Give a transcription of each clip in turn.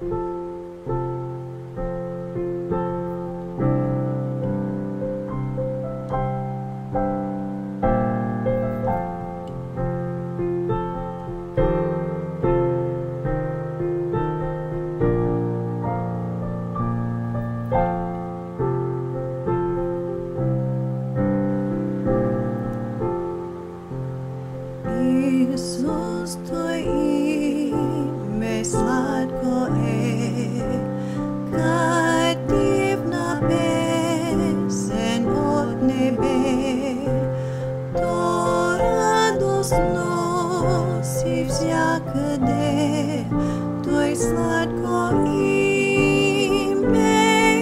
Ісус, Твоє ім'я сладко как дивна песен от небе, то радость носить всякде, Твоє сладко ім'я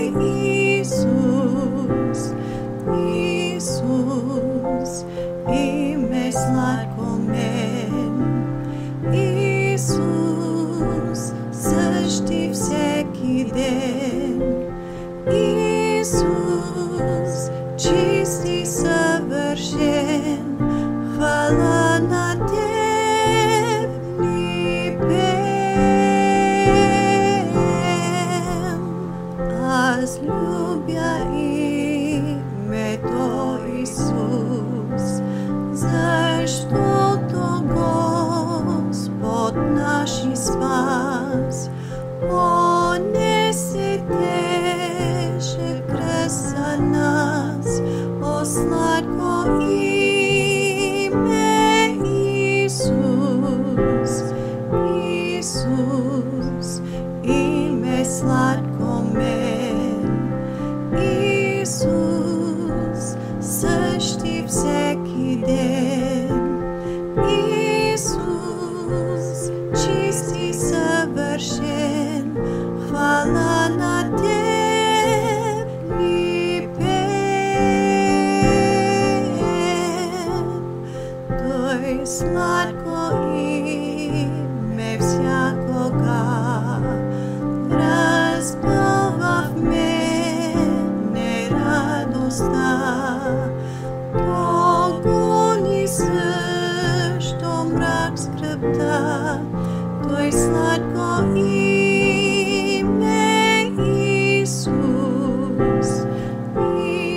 Ісус, Ісус, ім'я сладко Ісус, завжди всякий день. Ісус, чистий, совершен, хвала на Тебе небем. Аз любя имя То Исус, защото Господ наш и спас, понесе тежък кръст за нас, о сладко име Исус, Исус, име сладко мен, Исус, същи всеки ден. Исус, чисти, съвършен, хвала на Теб ни пеем. Той сладко име всякога разпълва в мене радостта. Погони също мрак скръбта, Той сладко име Исус,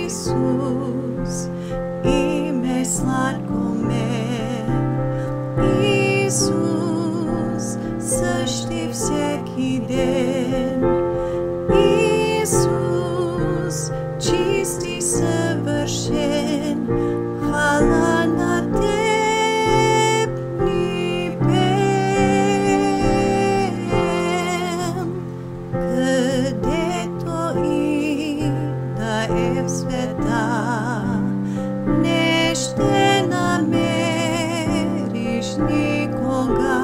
Исус, име сладко мен, Исус, същи всеки ден. Исус, чисти, съвършен, хвала на Теб ни пеем. Където и да е в света, не ще намериш никога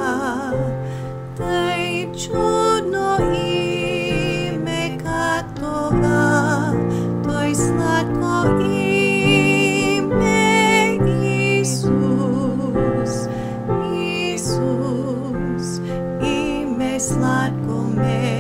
тъй чудно име като това, Той сладко име Исус, Исус, име сладко мен.